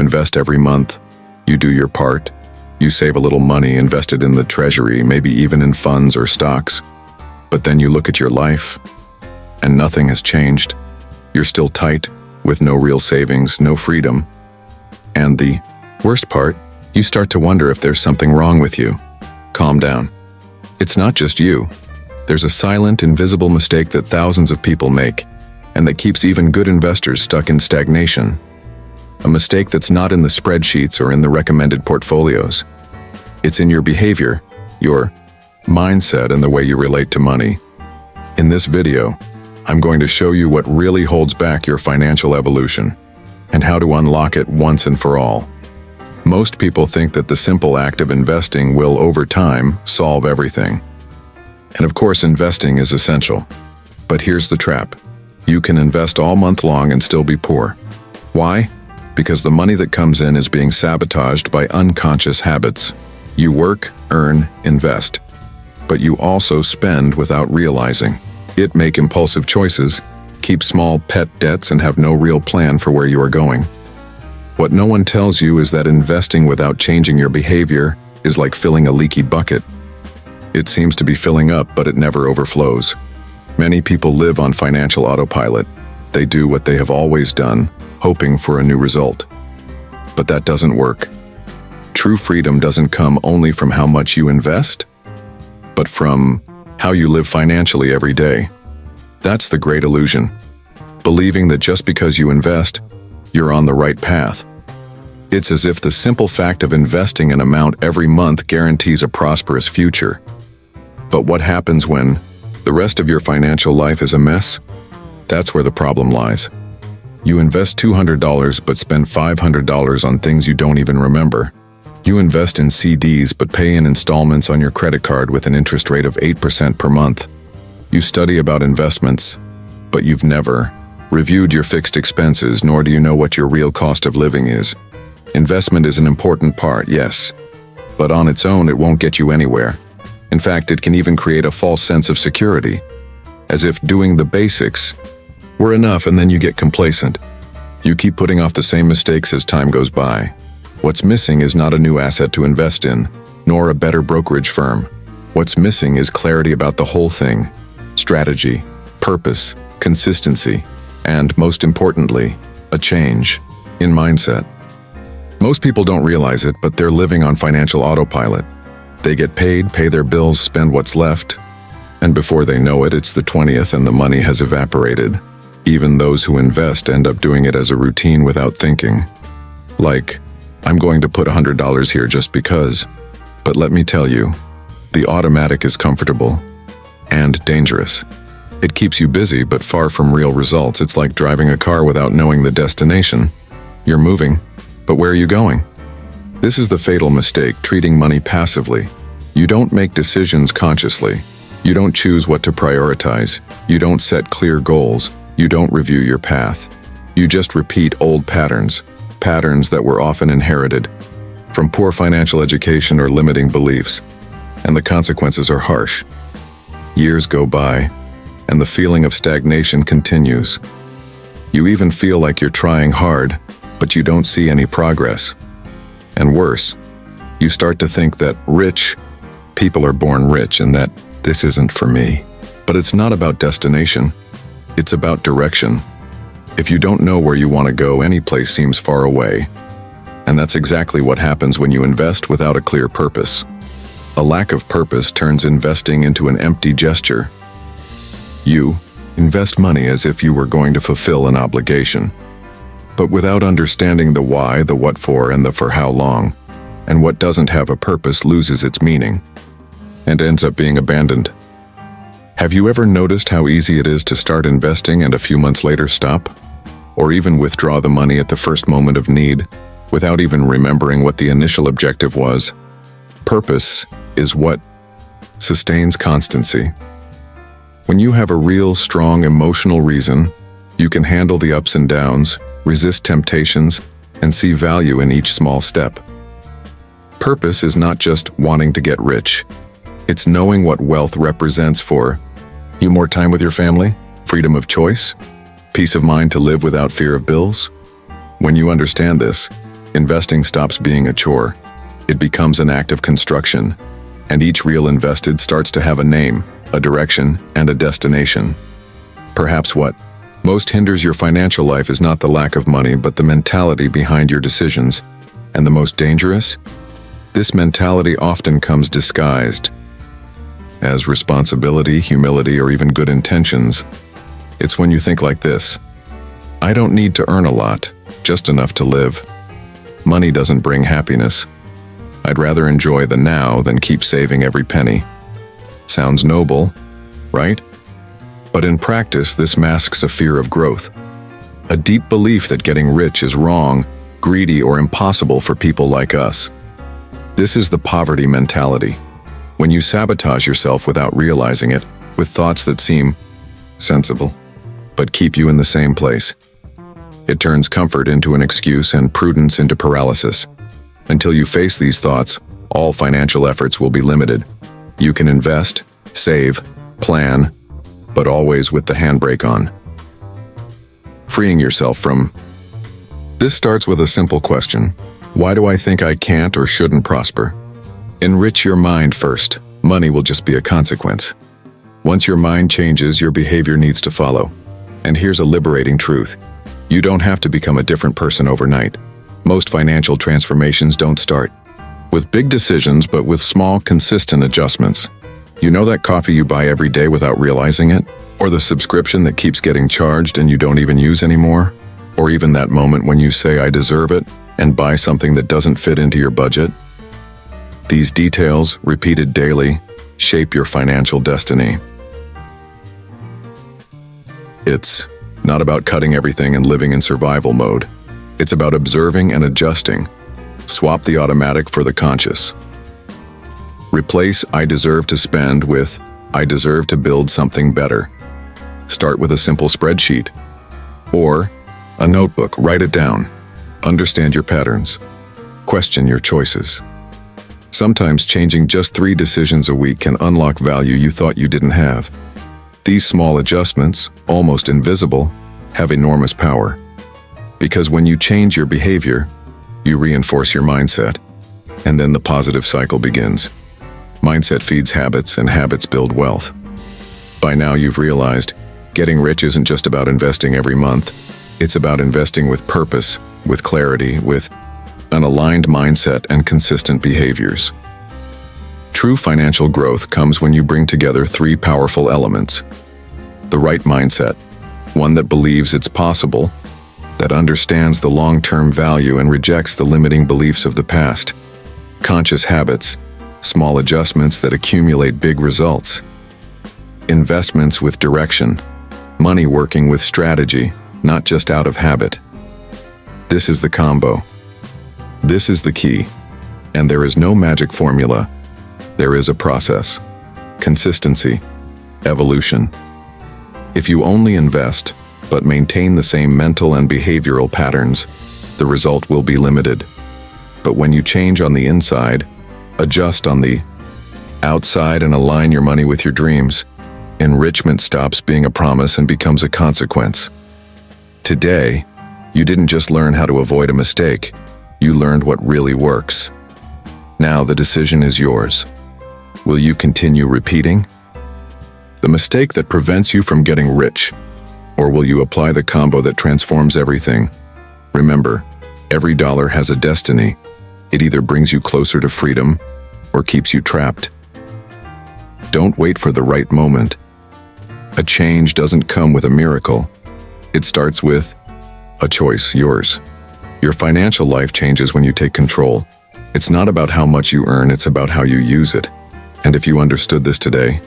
invest every month. You do your part. You save a little money, invest it in the treasury, maybe even in funds or stocks. But then you look at your life, and nothing has changed. You're still tight, with no real savings, no freedom. And the worst part, you start to wonder if there's something wrong with you. Calm down. It's not just you. There's a silent, invisible mistake that thousands of people make, and that keeps even good investors stuck in stagnation. A mistake that's not in the spreadsheets or in the recommended portfolios. It's in your behavior, your mindset, and the way you relate to money. In this video, I'm going to show you what really holds back your financial evolution and how to unlock it once and for all. Most people think that the simple act of investing will, over time, solve everything. And of course, investing is essential. But here's the trap. You can invest all month long and still be poor. Why? Because the money that comes in is being sabotaged by unconscious habits. You work, earn, invest. But you also spend without realizing it, make impulsive choices, keep small pet debts, and have no real plan for where you are going. What no one tells you is that investing without changing your behavior is like filling a leaky bucket. It seems to be filling up, but it never overflows. Many people live on financial autopilot. They do what they have always done, hoping for a new result. But that doesn't work. True freedom doesn't come only from how much you invest, but from how you live financially every day. That's the great illusion. Believing that just because you invest, you're on the right path. It's as if the simple fact of investing an amount every month guarantees a prosperous future. But what happens when the rest of your financial life is a mess? That's where the problem lies. You invest $200 but spend $500 on things you don't even remember. You invest in CDs but pay in installments on your credit card with an interest rate of 8% per month. You study about investments, but you've never reviewed your fixed expenses, nor do you know what your real cost of living is. Investment is an important part, yes, but on its own it won't get you anywhere. In fact, it can even create a false sense of security, as if doing the basics were enough, and then you get complacent. You keep putting off the same mistakes as time goes by. What's missing is not a new asset to invest in, nor a better brokerage firm. What's missing is clarity about the whole thing: strategy, purpose, consistency, and, most importantly, a change in mindset. Most people don't realize it, but they're living on financial autopilot. They get paid, pay their bills, spend what's left, and before they know it, it's the 20th and the money has evaporated. Even those who invest end up doing it as a routine without thinking. Like, I'm going to put $100 here just because. But let me tell you, the automatic is comfortable and dangerous. It keeps you busy, but far from real results. It's like driving a car without knowing the destination. You're moving, but where are you going? This is the fatal mistake, treating money passively. You don't make decisions consciously. You don't choose what to prioritize. You don't set clear goals. You don't review your path. You just repeat old patterns that were often inherited from poor financial education or limiting beliefs. And the consequences are harsh. Years go by, and the feeling of stagnation continues. You even feel like you're trying hard, but you don't see any progress. And worse, you start to think that rich people are born rich and that this isn't for me. But it's not about destination. It's about direction. If you don't know where you want to go, any place seems far away. And that's exactly what happens when you invest without a clear purpose. A lack of purpose turns investing into an empty gesture. You invest money as if you were going to fulfill an obligation. But without understanding the why, the what for, and the for how long, and what doesn't have a purpose loses its meaning and ends up being abandoned. Have you ever noticed how easy it is to start investing and a few months later stop? Or even withdraw the money at the first moment of need, without even remembering what the initial objective was? Purpose is what sustains constancy. When you have a real, strong emotional reason, you can handle the ups and downs, resist temptations, and see value in each small step. Purpose is not just wanting to get rich. It's knowing what wealth represents for you: more time with your family, freedom of choice, peace of mind to live without fear of bills. When you understand this, Investing stops being a chore. It becomes an act of construction, and each reel invested starts to have a name, a direction, and a destination. Perhaps what most hinders your financial life is not the lack of money, but the mentality behind your decisions. And the most dangerous? This mentality often comes disguised as responsibility, humility, or even good intentions. It's when you think like this: I don't need to earn a lot, just enough to live. Money doesn't bring happiness. I'd rather enjoy the now than keep saving every penny. Sounds noble, right? But in practice, this masks a fear of growth. A deep belief that getting rich is wrong, greedy, or impossible for people like us. This is the poverty mentality. When you sabotage yourself without realizing it, with thoughts that seem sensible, but keep you in the same place. It turns comfort into an excuse and prudence into paralysis. Until you face these thoughts, all financial efforts will be limited. You can invest, save, plan, but always with the handbrake on. Freeing yourself from. This starts with a simple question. Why do I think I can't or shouldn't prosper? Enrich your mind first. Money will just be a consequence. Once your mind changes, your behavior needs to follow. And here's a liberating truth. You don't have to become a different person overnight. Most financial transformations don't start with big decisions, but with small, consistent adjustments. You know that coffee you buy every day without realizing it? Or the subscription that keeps getting charged and you don't even use anymore? Or even that moment when you say, I deserve it, and buy something that doesn't fit into your budget? These details, repeated daily, shape your financial destiny. It's not about cutting everything and living in survival mode. It's about observing and adjusting. Swap the automatic for the conscious. Replace I deserve to spend with I deserve to build something better. Start with a simple spreadsheet or a notebook. Write it down. Understand your patterns. Question your choices. Sometimes changing just 3 decisions a week can unlock value you thought you didn't have. These small adjustments, almost invisible, have enormous power. Because when you change your behavior, you reinforce your mindset, and then the positive cycle begins. Mindset feeds habits, and habits build wealth. By now you've realized, getting rich isn't just about investing every month. It's about investing with purpose, with clarity, with an aligned mindset and consistent behaviors. True financial growth comes when you bring together 3 powerful elements. The right mindset, one that believes it's possible, that understands the long-term value and rejects the limiting beliefs of the past. Conscious habits, small adjustments that accumulate big results. Investments with direction, money working with strategy, not just out of habit. This is the combo. This is the key. And there is no magic formula. There is a process. Consistency. Evolution. If you only invest, but maintain the same mental and behavioral patterns, the result will be limited. But when you change on the inside, adjust on the outside, and align your money with your dreams, enrichment stops being a promise and becomes a consequence. Today, you didn't just learn how to avoid a mistake, you learned what really works. Now the decision is yours. Will you continue repeating the mistake that prevents you from getting rich? Or will you apply the combo that transforms everything? Remember, every dollar has a destiny. It either brings you closer to freedom or keeps you trapped. Don't wait for the right moment. A change doesn't come with a miracle. It starts with a choice, yours. Your financial life changes when you take control. It's not about how much you earn, it's about how you use it. And if you understood this today,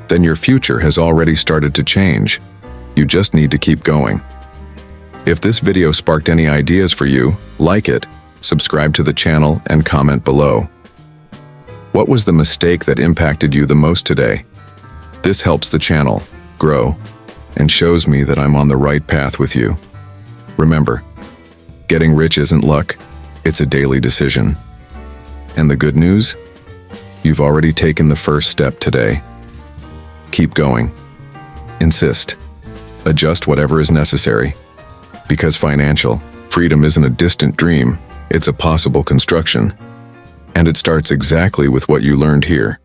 then your future has already started to change. You just need to keep going. If this video sparked any ideas for you, like it, subscribe to the channel, and comment below. What was the mistake that impacted you the most today? This helps the channel grow and shows me that I'm on the right path with you. Remember, getting rich isn't luck, it's a daily decision. And the good news? You've already taken the first step today. Keep going. Insist. Adjust whatever is necessary. Because financial freedom isn't a distant dream, It's a possible construction. And it starts exactly with what you learned here.